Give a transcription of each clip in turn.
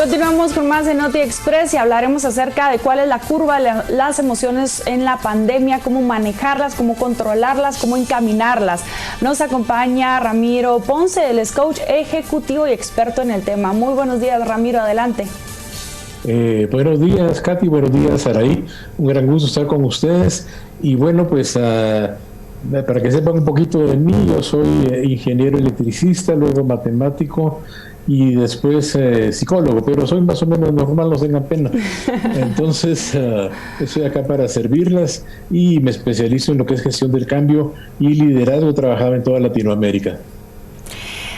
Continuamos con más de Noti Express y hablaremos acerca de cuál es la curva de las emociones en la pandemia, cómo manejarlas, cómo controlarlas, cómo encaminarlas. Nos acompaña Ramiro Ponce, él es coach ejecutivo y experto en el tema. Muy buenos días, Ramiro, adelante. Buenos días, Katy, buenos días, Saraí. Un gran gusto estar con ustedes. Y bueno, pues para que sepan un poquito de mí, yo soy ingeniero electricista, luego matemático y después psicólogo, pero soy más o menos normal, no tengan pena. Entonces, estoy acá para servirlas y me especializo en lo que es gestión del cambio y liderazgo. Trabajaba en toda Latinoamérica.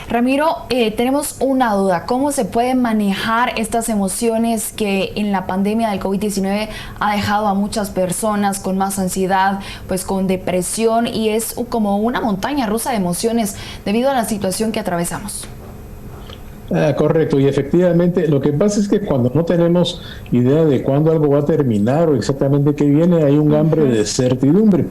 Ramiro, tenemos una duda. ¿Cómo se pueden manejar estas emociones que en la pandemia del COVID-19 ha dejado a muchas personas con más ansiedad, pues con depresión, y es como una montaña rusa de emociones debido a la situación que atravesamos? Correcto, y efectivamente lo que pasa es que cuando no tenemos idea de cuándo algo va a terminar o exactamente qué viene, hay un hambre de certidumbre,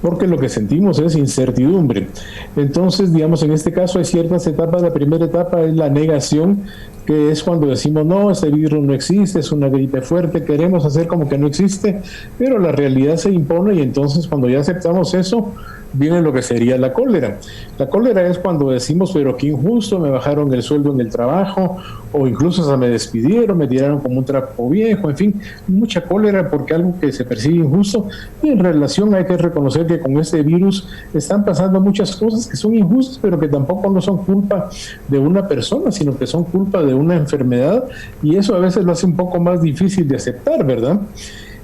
porque lo que sentimos es incertidumbre. Entonces, digamos, en este caso hay ciertas etapas. La primera etapa es la negación, que es cuando decimos, no, este virus no existe, es una gripe fuerte, queremos hacer como que no existe, pero la realidad se impone, y entonces cuando ya aceptamos eso, viene lo que sería la cólera. La cólera es cuando decimos, pero qué injusto, me bajaron el sueldo en el trabajo, o incluso hasta me despidieron, me tiraron como un trapo viejo, en fin, mucha cólera porque algo que se percibe injusto. Y en relación hay que reconocer que con este virus están pasando muchas cosas que son injustas, pero que tampoco no son culpa de una persona, sino que son culpa de una enfermedad, y eso a veces lo hace un poco más difícil de aceptar, ¿verdad?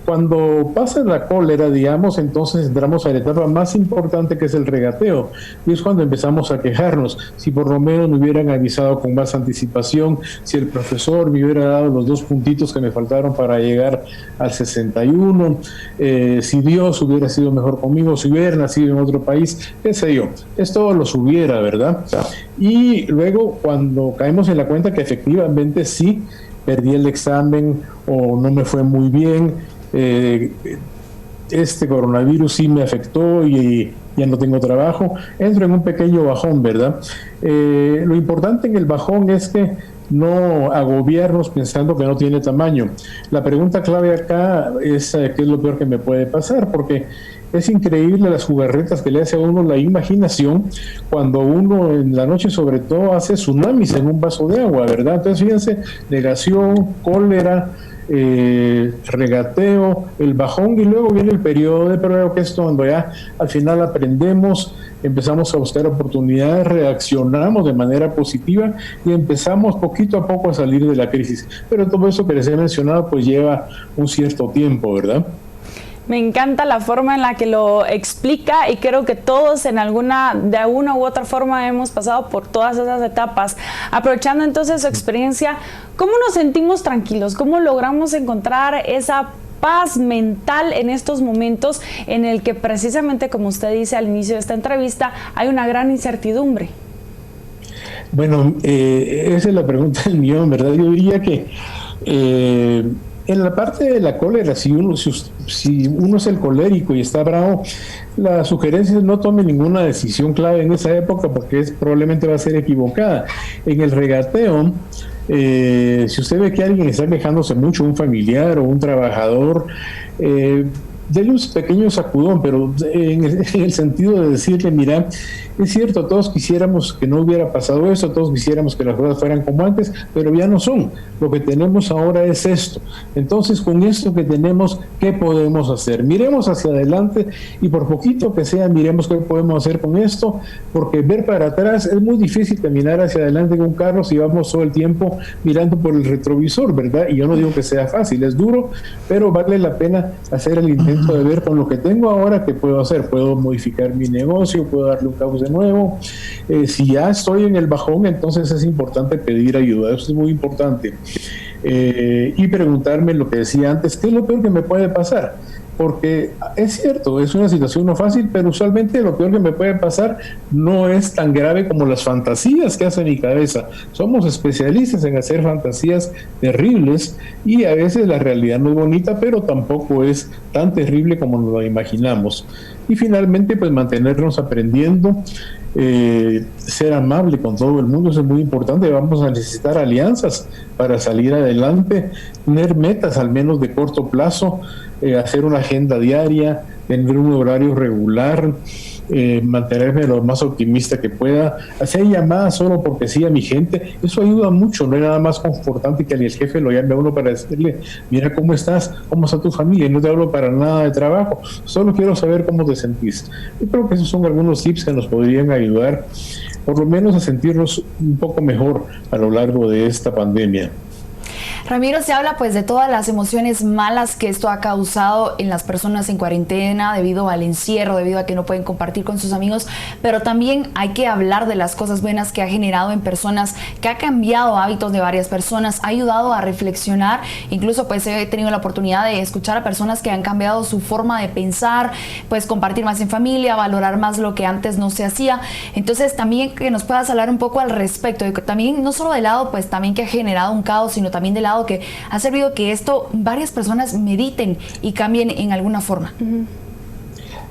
Cuando pasa la cólera, digamos, entonces entramos a la etapa más importante, que es el regateo, y es cuando empezamos a quejarnos. Si por lo menos me hubieran avisado con más anticipación, si el profesor me hubiera dado los 2 puntitos que me faltaron para llegar al 61, si Dios hubiera sido mejor conmigo, si hubiera nacido en otro país, qué sé yo, es todo los hubiera, ¿verdad? Y luego cuando caemos en la cuenta que efectivamente sí, perdí el examen o no me fue muy bien, este coronavirus sí me afectó y ya no tengo trabajo, entro en un pequeño bajón, ¿verdad? Lo importante en el bajón es que no agobiarnos pensando que no tiene tamaño. La pregunta clave acá es ¿qué es lo peor que me puede pasar? Porque es increíble las jugarretas que le hace a uno la imaginación cuando uno en la noche sobre todo hace tsunamis en un vaso de agua, ¿verdad? Entonces fíjense, negación, cólera, regateo, el bajón, y luego viene el periodo de prueba, que es cuando ya al final aprendemos, empezamos a buscar oportunidades, reaccionamos de manera positiva y empezamos poquito a poco a salir de la crisis. Pero todo eso que les he mencionado pues lleva un cierto tiempo, ¿verdad? Me encanta la forma en la que lo explica, y creo que todos de alguna u otra forma hemos pasado por todas esas etapas. Aprovechando entonces su experiencia, ¿cómo nos sentimos tranquilos? ¿Cómo logramos encontrar esa paz mental en estos momentos en el que precisamente, como usted dice al inicio de esta entrevista, hay una gran incertidumbre? Bueno, esa es la pregunta del millón, ¿verdad? Yo diría que en la parte de la cólera, si uno es el colérico y está bravo, la sugerencia es no tome ninguna decisión clave en esa época, porque probablemente va a ser equivocada. En el regateo, si usted ve que alguien está quejándose mucho, un familiar o un trabajador, denle un pequeño sacudón, pero en el sentido de decirle, mira, es cierto, todos quisiéramos que no hubiera pasado eso, todos quisiéramos que las cosas fueran como antes, pero ya no son. Lo que tenemos ahora es esto. Entonces, con esto que tenemos, ¿qué podemos hacer? Miremos hacia adelante, y por poquito que sea, miremos qué podemos hacer con esto, porque ver para atrás es muy difícil caminar hacia adelante con un carro si vamos todo el tiempo mirando por el retrovisor, ¿verdad? Y yo no digo que sea fácil, es duro, pero vale la pena hacer el intento de ver con lo que tengo ahora qué puedo hacer. Puedo modificar mi negocio, puedo darle un cauce nuevo. Si ya estoy en el bajón, entonces es importante pedir ayuda, eso es muy importante. Y preguntarme lo que decía antes, ¿qué es lo peor que me puede pasar? Porque es cierto, es una situación no fácil, pero usualmente lo peor que me puede pasar no es tan grave como las fantasías que hace mi cabeza. Somos especialistas en hacer fantasías terribles, y a veces la realidad no es bonita, pero tampoco es tan terrible como nos lo imaginamos. Y finalmente, pues mantenernos aprendiendo, ser amable con todo el mundo, eso es muy importante. Vamos a necesitar alianzas para salir adelante, tener metas al menos de corto plazo, hacer una agenda diaria, tener un horario regular, mantenerme lo más optimista que pueda, hacer llamadas solo porque sí a mi gente, eso ayuda mucho. No hay nada más confortante que el jefe lo llame a uno para decirle, mira cómo estás, cómo está tu familia, y no te hablo para nada de trabajo, solo quiero saber cómo te sentís. Yo creo que esos son algunos tips que nos podrían ayudar por lo menos a sentirnos un poco mejor a lo largo de esta pandemia. Ramiro, se habla pues de todas las emociones malas que esto ha causado en las personas en cuarentena debido al encierro, debido a que no pueden compartir con sus amigos, pero también hay que hablar de las cosas buenas que ha generado en personas, que ha cambiado hábitos de varias personas, ha ayudado a reflexionar. Incluso pues he tenido la oportunidad de escuchar a personas que han cambiado su forma de pensar, pues compartir más en familia, valorar más lo que antes no se hacía. Entonces también que nos puedas hablar un poco al respecto, de que también no solo del lado pues también que ha generado un caos, sino también del lado que ha servido que esto varias personas mediten y cambien en alguna forma.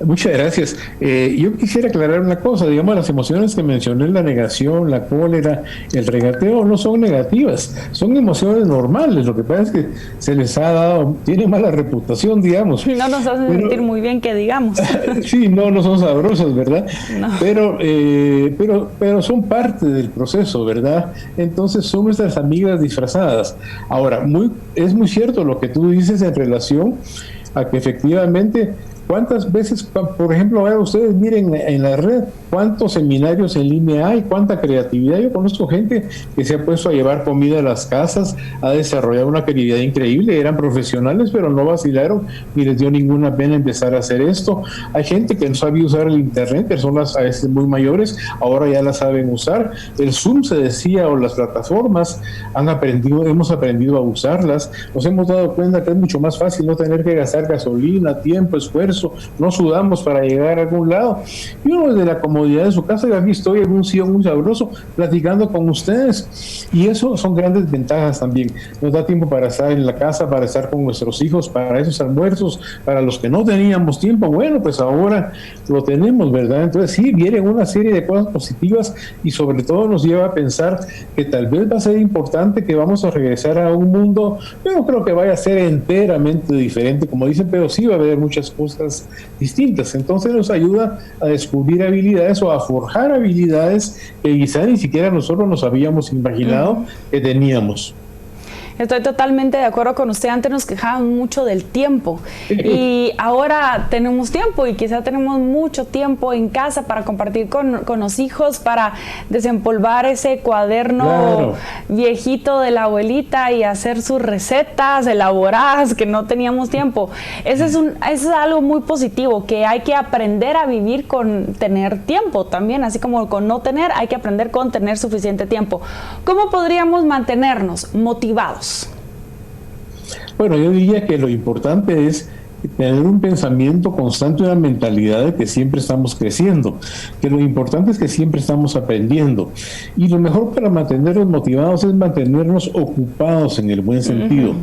Muchas gracias. Yo quisiera aclarar una cosa, digamos, las emociones que mencioné, la negación, la cólera, el regateo, no son negativas, son emociones normales. Lo que pasa es que se les ha dado, tiene mala reputación, digamos. No nos hacen sentir muy bien, que digamos. Sí, no son sabrosas, ¿verdad? No. Pero son parte del proceso, ¿verdad? Entonces son nuestras amigas disfrazadas. Ahora, es muy cierto lo que tú dices en relación a que efectivamente, ¿cuántas veces, por ejemplo, ahora ustedes miren en la red cuántos seminarios en línea hay, cuánta creatividad? Yo conozco gente que se ha puesto a llevar comida a las casas, ha desarrollado una creatividad increíble, eran profesionales, pero no vacilaron ni les dio ninguna pena empezar a hacer esto. Hay gente que no sabía usar el internet, personas a veces muy mayores, ahora ya la saben usar. El Zoom se decía, o las plataformas, hemos aprendido a usarlas, nos hemos dado cuenta que es mucho más fácil no tener que gastar gasolina, tiempo, esfuerzo, no sudamos para llegar a algún lado, y uno desde la comodidad de su casa, y aquí estoy en un sillón muy sabroso platicando con ustedes, y eso son grandes ventajas también. Nos da tiempo para estar en la casa, para estar con nuestros hijos, para esos almuerzos, para los que no teníamos tiempo, bueno, pues ahora lo tenemos, ¿verdad? Entonces sí, vienen una serie de cosas positivas, y sobre todo nos lleva a pensar que tal vez va a ser importante, que vamos a regresar a un mundo, yo no creo que vaya a ser enteramente diferente, como dicen, pero sí va a haber muchas cosas distintas. Entonces nos ayuda a descubrir habilidades o a forjar habilidades que quizá ni siquiera nosotros nos habíamos imaginado que teníamos. Estoy totalmente de acuerdo con usted. Antes nos quejaban mucho del tiempo y ahora tenemos tiempo, y quizá tenemos mucho tiempo en casa para compartir con los hijos, para desempolvar ese cuaderno viejito de la abuelita y hacer sus recetas elaboradas que no teníamos tiempo. Eso es algo muy positivo, que hay que aprender a vivir con tener tiempo también, así como con no tener, hay que aprender con tener suficiente tiempo. ¿Cómo podríamos mantenernos motivados? Bueno, yo diría que lo importante es tener un pensamiento constante, una mentalidad de que siempre estamos creciendo, que lo importante es que siempre estamos aprendiendo, y lo mejor para mantenernos motivados es mantenernos ocupados en el buen sentido.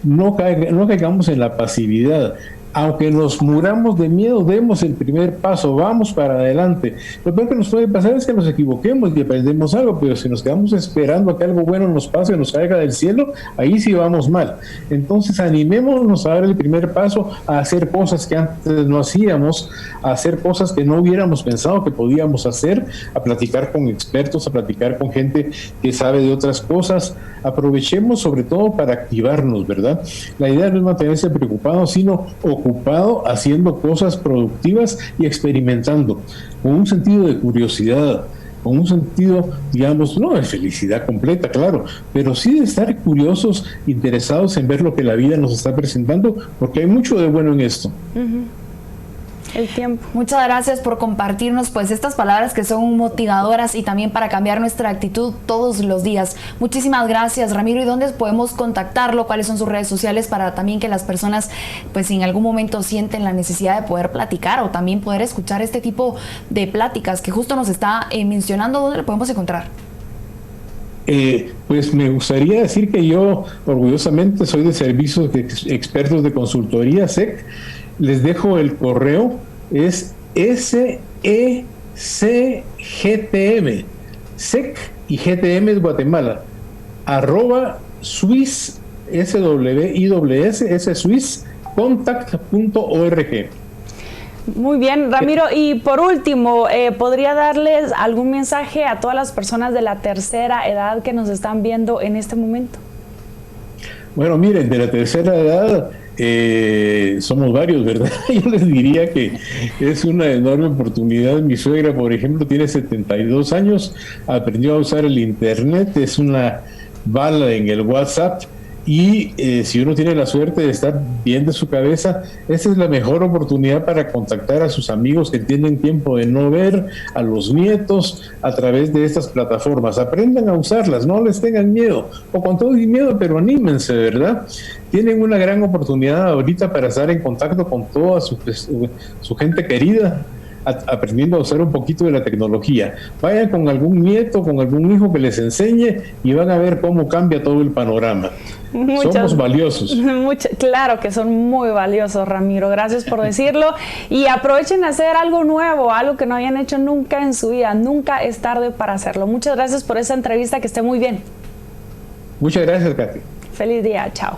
No caigamos en la pasividad. Aunque nos muramos de miedo, demos el primer paso, vamos para adelante. Lo peor que nos puede pasar es que nos equivoquemos y aprendemos algo, pero si nos quedamos esperando a que algo bueno nos pase, nos caiga del cielo, ahí sí vamos mal. Entonces animémonos a dar el primer paso, a hacer cosas que antes no hacíamos, a hacer cosas que no hubiéramos pensado que podíamos hacer, a platicar con expertos, a platicar con gente que sabe de otras cosas. Aprovechemos sobre todo para activarnos, ¿verdad? La idea no es mantenerse preocupado, sino ocupado haciendo cosas productivas y experimentando, con un sentido de curiosidad, con un sentido, digamos, no de felicidad completa, claro, pero sí de estar curiosos, interesados en ver lo que la vida nos está presentando, porque hay mucho de bueno en esto. El tiempo. Muchas gracias por compartirnos pues estas palabras que son motivadoras y también para cambiar nuestra actitud todos los días. Muchísimas gracias, Ramiro. ¿Y dónde podemos contactarlo? ¿Cuáles son sus redes sociales para también que las personas pues si en algún momento sienten la necesidad de poder platicar o también poder escuchar este tipo de pláticas que justo nos está mencionando? ¿Dónde lo podemos encontrar? Pues me gustaría decir que yo orgullosamente soy de servicios de expertos de consultoría SEC. Les dejo el correo es SECGTM, SEC y GTM es Guatemala, @Swiss, SWISS.contact.org. Muy bien, Ramiro. Y por último, ¿podría darles algún mensaje a todas las personas de la tercera edad que nos están viendo en este momento? Bueno, miren, de la tercera edad somos varios, ¿verdad? Yo les diría que es una enorme oportunidad. Mi suegra, por ejemplo, tiene 72 años, aprendió a usar el internet, es una bala en el WhatsApp. Y si uno tiene la suerte de estar bien de su cabeza, esa es la mejor oportunidad para contactar a sus amigos que tienen tiempo de no ver, a los nietos, a través de estas plataformas. Aprendan a usarlas, no les tengan miedo, o con todo y miedo, pero anímense, ¿verdad? Tienen una gran oportunidad ahorita para estar en contacto con toda su gente querida, aprendiendo a usar un poquito de la tecnología. Vayan con algún nieto, con algún hijo que les enseñe y van a ver cómo cambia todo el panorama. Somos valiosos. Claro que son muy valiosos, Ramiro. Gracias por decirlo. Y aprovechen a hacer algo nuevo, algo que no hayan hecho nunca en su vida. Nunca es tarde para hacerlo. Muchas gracias por esa entrevista. Que esté muy bien. Muchas gracias, Katy. Feliz día. Chao.